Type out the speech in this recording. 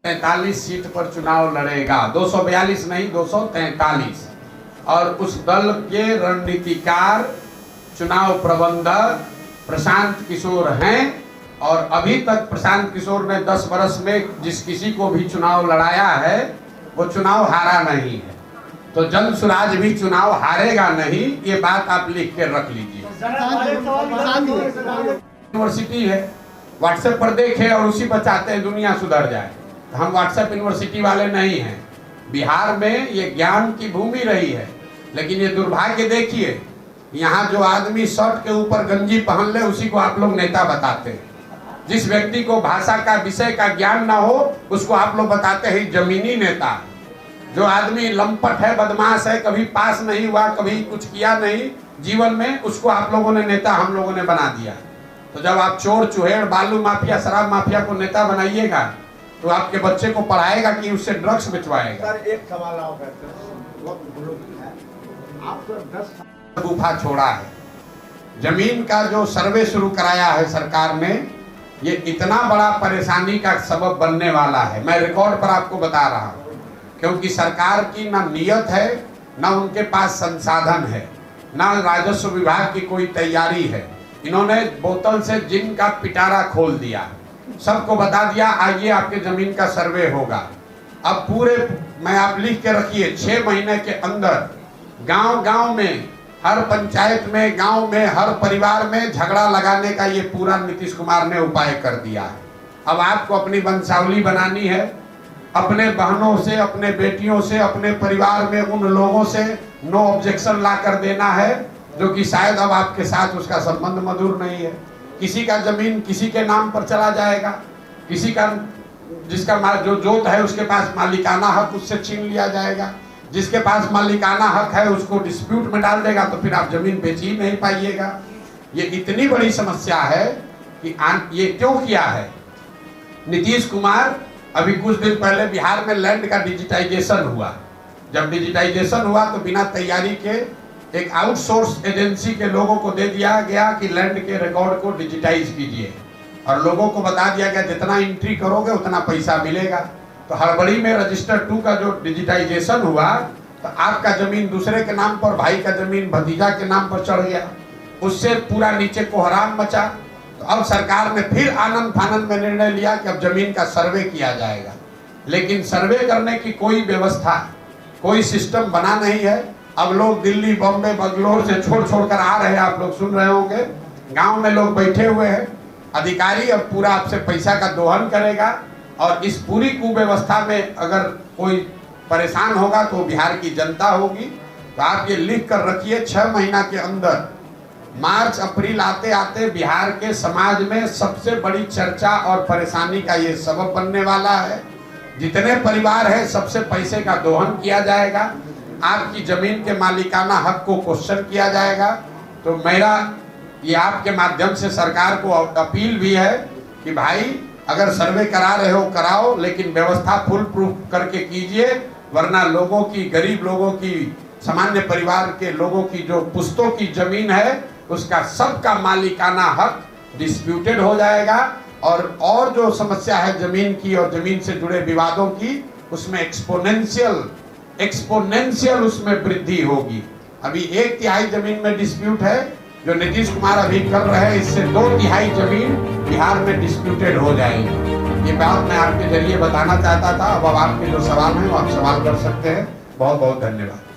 43 seat पर चुनाव लड़ेगा, 242 नहीं 243। और उस दल के रणनीतिकार चुनाव प्रबंधक प्रशांत किशोर हैं। और अभी तक प्रशांत किशोर ने 10 वर्ष में जिस किसी को भी चुनाव लड़ाया है वो चुनाव हारा नहीं है। तो जन सुराज भी चुनाव हारेगा नहीं, ये बात आप लिख के रख लीजिए। यूनिवर्सिटी है, व्हाट्सएप पर देखे और उसी पर चाहते हैं दुनिया सुधर जाए। हम व्हाट्सएप यूनिवर्सिटी वाले नहीं हैं। बिहार में ये ज्ञान की भूमि रही है, लेकिन ये दुर्भाग्य देखिए, यहाँ जो आदमी शर्ट के ऊपर गंजी पहन ले उसी को आप लोग नेता बताते हैं। जिस व्यक्ति को भाषा का विषय का ज्ञान ना हो उसको आप लोग बताते हैं जमीनी नेता। जो आदमी लंपट है, बदमाश है, कभी पास नहीं हुआ, कभी कुछ किया नहीं जीवन में, उसको आप लोगों ने नेता हम लोगों ने बना दिया। तो जब आप चोर चुहेड़ बालू माफिया शराब माफिया को नेता बनाइएगा तो आपके बच्चे को पढ़ाएगा कि उससे ड्रग्स बिचवाएगा। सर एक सवाल आप तो 10 गुफा छोड़ा है। जमीन का जो सर्वे शुरू कराया है सरकार ने, ये इतना बड़ा परेशानी का सबब बनने वाला है। मैं रिकॉर्ड पर आपको बता रहा हूँ, क्योंकि सरकार की ना नियत है, ना उनके पास संसाधन है, ना राजस्व विभाग की कोई तैयारी है। इन्होंने बोतल से जिन का पिटारा खोल दिया, सबको बता दिया आइए आपके जमीन का सर्वे होगा। अब पूरे मैं आप लिख के रखिए 6 महीने के अंदर गांव गांव में, हर पंचायत में, गांव में, हर परिवार में झगड़ा लगाने का ये पूरा नीतीश कुमार ने उपाय कर दिया है। अब आपको अपनी वंशावली बनानी है, अपने बहनों से, अपने बेटियों से, अपने परिवार में उन लोगों से नो ऑब्जेक्शन ला कर देना है जो कि शायद अब आपके साथ उसका संबंध मधुर नहीं है। किसी का जमीन किसी के नाम पर चला जाएगा, किसी का जिसका जो जोत है उसके पास मालिकाना हक उससे छीन लिया जाएगा, जिसके पास मालिकाना हक है उसको डिस्प्यूट में डाल देगा, तो फिर आप जमीन बेच ही नहीं पाइएगा। ये इतनी बड़ी समस्या है कि ये क्यों किया है नीतीश कुमार। अभी कुछ दिन पहले बिहार में लैंड का डिजिटाइजेशन हुआ। जब डिजिटाइजेशन हुआ तो बिना तैयारी के एक आउटसोर्स एजेंसी के लोगों को दे दिया गया कि लैंड के रिकॉर्ड को डिजिटाइज कीजिए, और लोगों को बता दिया गया जितना एंट्री करोगे उतना पैसा मिलेगा। तो हड़बड़ी में रजिस्टर 2 का जो डिजिटाइजेशन हुआ तो आपका जमीन दूसरे के नाम पर, भाई का जमीन भतीजा के नाम पर चढ़ गया, उससे पूरा नीचे कोहराम मचा। तो अब सरकार ने फिर आनंद फानंद में निर्णय लिया कि अब जमीन का सर्वे किया जाएगा, लेकिन सर्वे करने की कोई व्यवस्था, कोई सिस्टम बना नहीं है। अब लोग दिल्ली, बॉम्बे, बंगलोर से छोड़ कर आ रहे हैं, आप लोग सुन रहे होंगे, गांव में लोग बैठे हुए हैं। अधिकारी अब पूरा आपसे पैसा का दोहन करेगा, और इस पूरी कुव्यवस्था में अगर कोई परेशान होगा तो बिहार की जनता होगी। तो आप ये लिख कर रखिए 6 महीना के अंदर, मार्च अप्रैल आते आते बिहार के समाज में सबसे बड़ी चर्चा और परेशानी का ये सबब बनने वाला है। जितने परिवार है सबसे पैसे का दोहन किया जाएगा, आपकी जमीन के मालिकाना हक को क्वेश्चन किया जाएगा। तो मेरा ये आपके माध्यम से सरकार को अपील भी है कि भाई अगर सर्वे करा रहे हो कराओ, लेकिन व्यवस्था फुल प्रूफ करके कीजिए, वरना लोगों की, गरीब लोगों की, सामान्य परिवार के लोगों की जो पुश्तों की जमीन है उसका सबका मालिकाना हक डिस्प्यूटेड हो जाएगा। और जो समस्या है जमीन की और जमीन से जुड़े विवादों की, उसमें एक्सपोनेंशियल उसमें वृद्धि होगी। अभी 1/3 जमीन में डिस्प्यूट है जो नीतीश कुमार अभी कर रहे हैं, इससे 2/3 जमीन बिहार में डिस्प्यूटेड हो जाएगी। ये बात मैं आपके जरिए बताना चाहता था। अब आपके जो सवाल हैं वो आप सवाल कर सकते हैं। बहुत बहुत धन्यवाद।